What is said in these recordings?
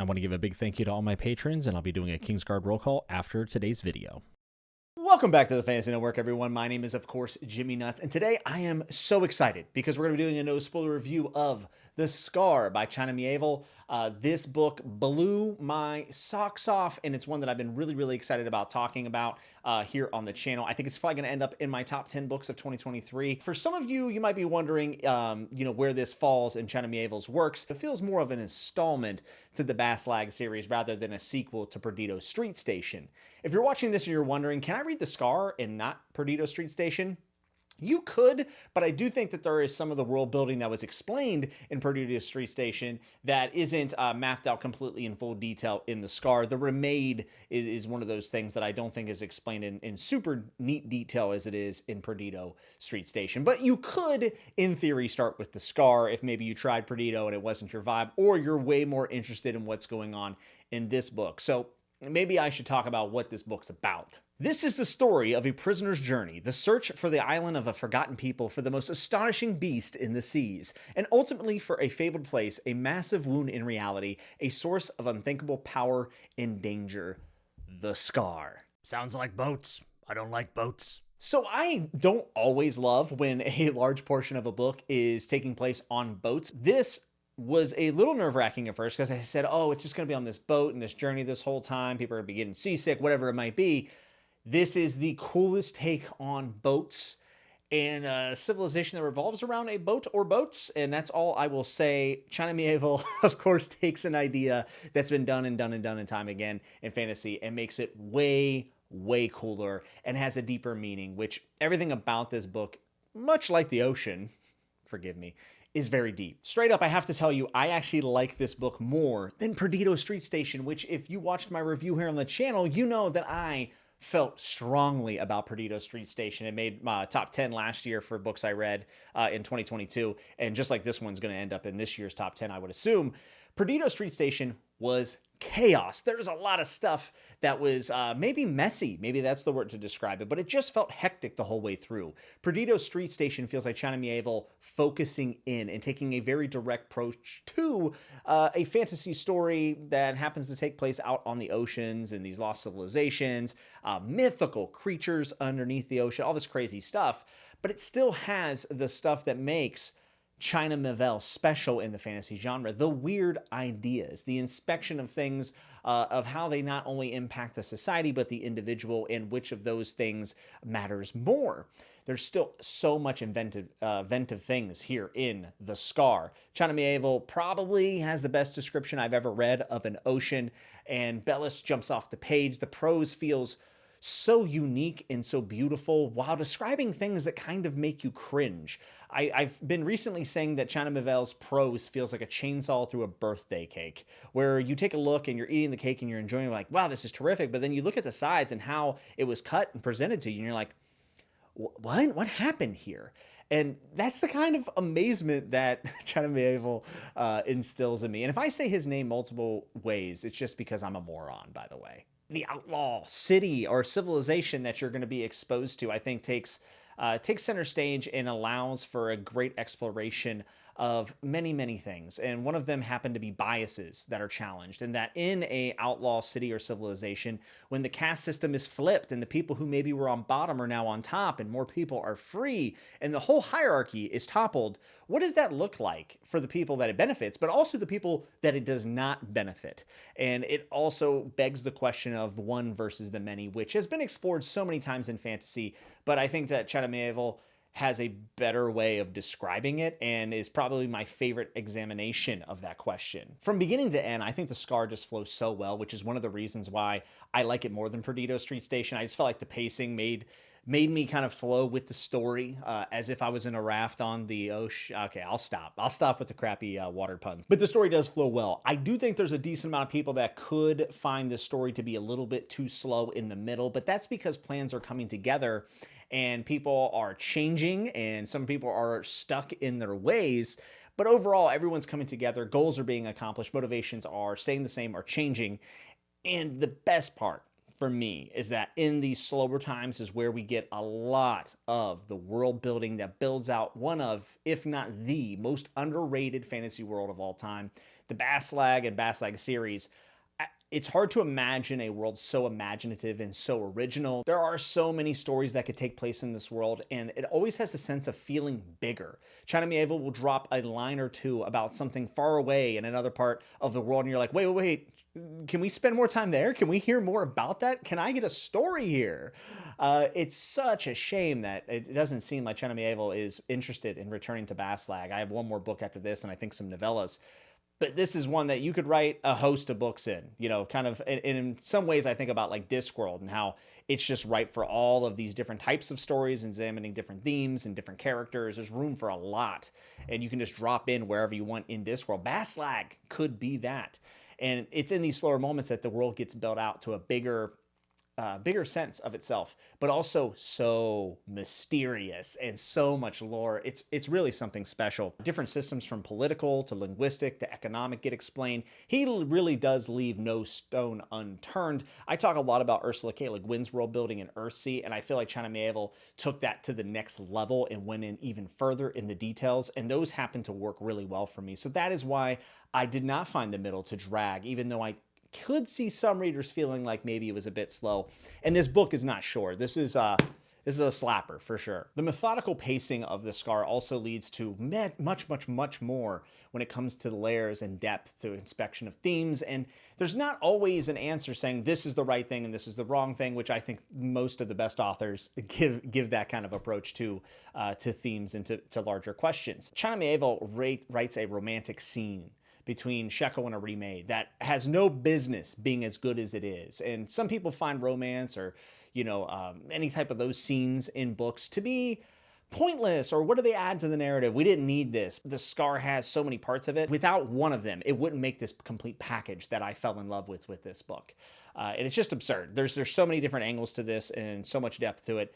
I want to give a big thank you to all my patrons, and I'll be doing a Kingsguard roll call after today's video. Welcome back to the Fantasy Network, everyone. My name is, of course, Jimmy Nuts, and today I am so excited because we're going to be doing a no-spoiler review of The Scar by China Mieville. This book blew my socks off, and it's one that I've been really excited about talking about here on the channel. I think it's probably going to end up in my top 10 books of 2023. For some of you, you might be wondering, where this falls in China Mieville's works. It feels more of an installment to the Baslag series rather than a sequel to Perdido Street Station. If you're watching this and you're wondering, can I read The Scar and not Perdido Street Station? You could, but I do think that there is some of the world building that was explained in Perdido Street Station that isn't mapped out completely in full detail in The Scar. The remade is one of those things that I don't think is explained in super neat detail as it is in Perdido Street Station. But you could, in theory, start with The Scar if maybe you tried Perdido and it wasn't your vibe, or you're way more interested in what's going on in this book. So maybe I should talk about what this book's about. This is the story of a prisoner's journey, the search for the island of a forgotten people, for the most astonishing beast in the seas, and ultimately for a fabled place, a massive wound in reality, a source of unthinkable power and danger. The Scar. Sounds like boats. I don't like boats. So I don't always love when a large portion of a book is taking place on boats. This was a little nerve-wracking at first because I said, oh, it's just going to be on this boat and this journey this whole time. People are going to be getting seasick, whatever it might be. This is the coolest take on boats and a civilization that revolves around a boat or boats. And that's all I will say. China Mieville, of course, takes an idea that's been done and time again in fantasy and makes it way cooler and has a deeper meaning, which everything about this book, much like the ocean, forgive me, is very deep. Straight up, I have to tell you, I actually like this book more than Perdido Street Station, which if you watched my review here on the channel, you know that I felt strongly about Perdido Street Station. It made my top 10 last year for books I read in 2022. And just like this one's going to end up in this year's top 10, I would assume, Perdido Street Station was chaos. There's a lot of stuff that was maybe messy. Maybe that's the word to describe it, but it just felt hectic the whole way through. Perdido Street Station feels like China Mieville focusing in and taking a very direct approach to a fantasy story that happens to take place out on the oceans and these lost civilizations, mythical creatures underneath the ocean, all this crazy stuff, but it still has the stuff that makes China Mieville special in the fantasy genre, the weird ideas, the inspection of things, of how they not only impact the society, but the individual, and which of those things matters more. There's still so much inventive things here in The Scar. China Mieville probably has the best description I've ever read of an ocean, and Bellis jumps off the page. The prose feels so unique and so beautiful while describing things that kind of make you cringe. I've been recently saying that China Mieville's prose feels like a chainsaw through a birthday cake, where you take a look and you're eating the cake and you're enjoying it, like, wow, this is terrific. But then you look at the sides and how it was cut and presented to you, and you're like, what happened here? And that's the kind of amazement that China Mieville instills in me. And if I say his name multiple ways, it's just because I'm a moron, by the way. The outlaw city or civilization that you're going to be exposed to, I think, takes center stage and allows for a great exploration of many things. And one of them happen to be biases that are challenged, and that in a outlaw city or civilization, when the caste system is flipped and the people who maybe were on bottom are now on top and more people are free and the whole hierarchy is toppled, what does that look like for the people that it benefits, but also the people that it does not benefit? And it also begs the question of one versus the many, which has been explored so many times in fantasy, but I think that China Mieville has a better way of describing it and is probably my favorite examination of that question. From beginning to end, I think The Scar just flows so well, which is one of the reasons why I like it more than Perdido Street Station. I just felt like the pacing made me kind of flow with the story as if I was in a raft on the ocean. Okay, I'll stop with the crappy water puns. But the story does flow well. I do think there's a decent amount of people that could find this story to be a little bit too slow in the middle, but that's because plans are coming together and people are changing and some people are stuck in their ways. But overall, everyone's coming together. Goals are being accomplished. Motivations are staying the same or changing. And the best part for me is that in these slower times is where we get a lot of the world building that builds out one of, if not the most underrated fantasy world of all time. the Baslag and Baslag series, it's hard to imagine a world so imaginative and so original. There are so many stories that could take place in this world, and it always has a sense of feeling bigger. China Mieville will drop a line or two about something far away in another part of the world, and you're like, wait, can we spend more time there? Can we hear more about that? Can I get a story here? It's such a shame that it doesn't seem like China Mieville is interested in returning to Baslag. I have one more book after this, and I think some novellas. But this is one that you could write a host of books in, kind of, and in some ways I think about like Discworld and how it's just right for all of these different types of stories, examining different themes and different characters. There's room for a lot, and you can just drop in wherever you want in Discworld. Baslag could be that. And it's in these slower moments that the world gets built out to a bigger sense of itself, but also so mysterious and so much lore. It's really something special. Different systems from political to linguistic to economic get explained. He really does leave no stone unturned. I talk a lot about Ursula K. Le Guin's world building in Earthsea, and I feel like China Mieville took that to the next level and went in even further in the details, and those happen to work really well for me. So that is why I did not find the middle to drag, even though I could see some readers feeling like maybe it was a bit slow. And this book is not short. This is a slapper for sure. The methodical pacing of the Scar also leads to much more when it comes to the layers and depth to inspection of themes. And there's not always an answer saying this is the right thing and this is the wrong thing, which I think most of the best authors give that kind of approach to themes and to larger questions. China Mieville writes a romantic scene between Shekel and a remade that has no business being as good as it is. And some people find romance or, any type of those scenes in books to be pointless, or what do they add to the narrative? We didn't need this. The Scar has so many parts of it. Without one of them, it wouldn't make this complete package that I fell in love with this book. And it's just absurd. There's so many different angles to this and so much depth to it.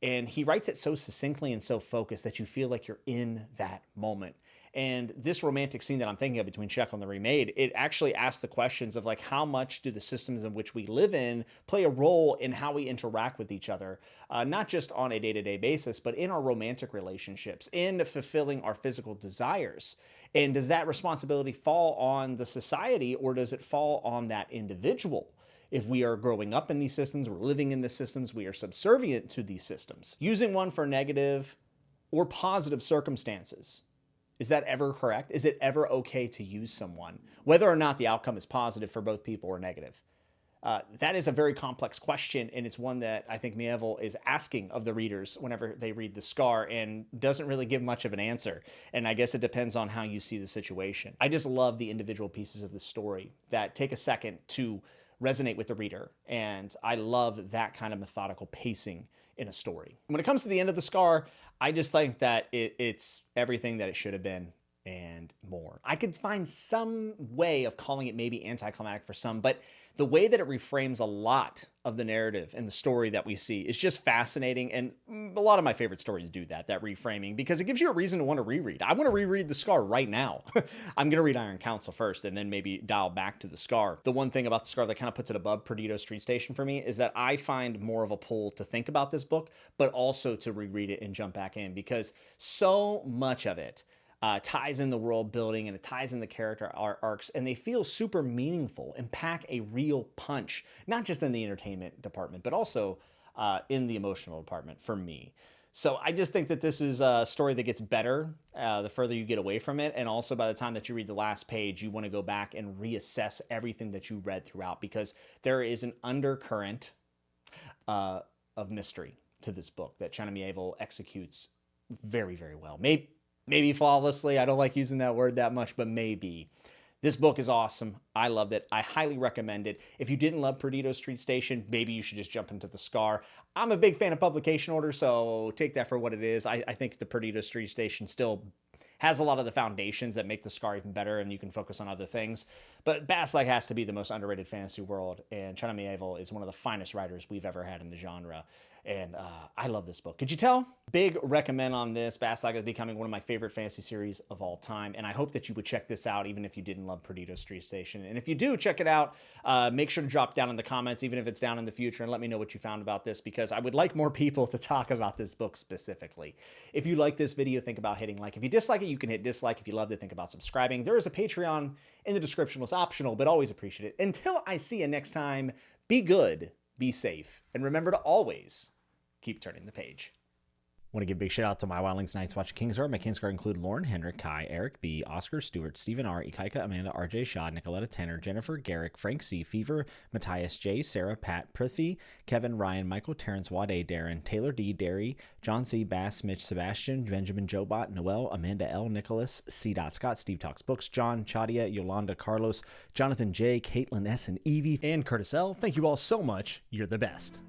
And he writes it so succinctly and so focused that you feel like you're in that moment. And this romantic scene that I'm thinking of between Shekel and the remade, it actually asks the questions of like, how much do the systems in which we live in play a role in how we interact with each other, not just on a day-to-day basis, but in our romantic relationships, in fulfilling our physical desires. And does that responsibility fall on the society, or does it fall on that individual? If we are growing up in these systems, we're living in the systems, we are subservient to these systems. Using one for negative or positive circumstances. Is that ever correct? Is it ever okay to use someone, whether or not the outcome is positive for both people or negative? That is a very complex question, and it's one that I think Mieville is asking of the readers whenever they read The Scar, and doesn't really give much of an answer. And I guess it depends on how you see the situation. I just love the individual pieces of the story that take a second to resonate with the reader, and I love that kind of methodical pacing in a story. When it comes to the end of The Scar, I just think that it's everything that it should have been and more. I could find some way of calling it maybe anticlimactic for some, but the way that it reframes a lot of the narrative and the story that we see is just fascinating. And a lot of my favorite stories do that reframing, because it gives you a reason to want to reread. I want to reread The Scar right now. I'm going to read Iron Council first and then maybe dial back to The Scar. The one thing about The Scar that kind of puts it above Perdido Street Station for me is that I find more of a pull to think about this book, but also to reread it and jump back in, because so much of it ties in the world building and it ties in the character arcs, and they feel super meaningful and pack a real punch, not just in the entertainment department, but also in the emotional department for me. So I just think that this is a story that gets better the further you get away from it. And also by the time that you read the last page, you want to go back and reassess everything that you read throughout, because there is an undercurrent of mystery to this book that China Mieville executes very, very well. Maybe flawlessly. I don't like using that word that much, but maybe. This book is awesome. I loved it. I highly recommend it. If you didn't love Perdido Street Station, maybe you should just jump into The Scar. I'm a big fan of publication order, so take that for what it is. I think the Perdido Street Station still has a lot of the foundations that make The Scar even better, and you can focus on other things. But Baslag has to be the most underrated fantasy world, and China Mieville is one of the finest writers we've ever had in the genre. And I love this book. Could you tell? Big recommend on this. Bat Saga is becoming one of my favorite fantasy series of all time. And I hope that you would check this out, even if you didn't love Perdido Street Station. And if you do, check it out. Make sure to drop down in the comments, even if it's down in the future, and let me know what you found about this, because I would like more people to talk about this book specifically. If you like this video, think about hitting like. If you dislike it, you can hit dislike. If you loved it, think about subscribing. There is a Patreon in the description. It's optional, but always appreciate it. Until I see you next time, be good, be safe, and remember to always keep turning the page. Want to give a big shout out to my Wildlings Knights watching Kingsguard. My Kingsguard include Lauren, Henrik, Kai, Eric B, Oscar, Stewart, Stephen R, Ikaika, Amanda, RJ Shaw, Nicoletta Tanner, Jennifer, Garrick, Frank C, Fever, Matthias J, Sarah, Pat, Prithvi, Kevin, Ryan, Michael, Terrence, Wade, Darren, Taylor D, Derry, John C, Bass, Mitch, Sebastian, Benjamin, Jobot, Noel, Amanda L, Nicholas, C. Scott, Steve Talks Books, John, Chadia, Yolanda, Carlos, Jonathan J, Caitlin S, and Evie, and Curtis L. Thank you all so much. You're the best.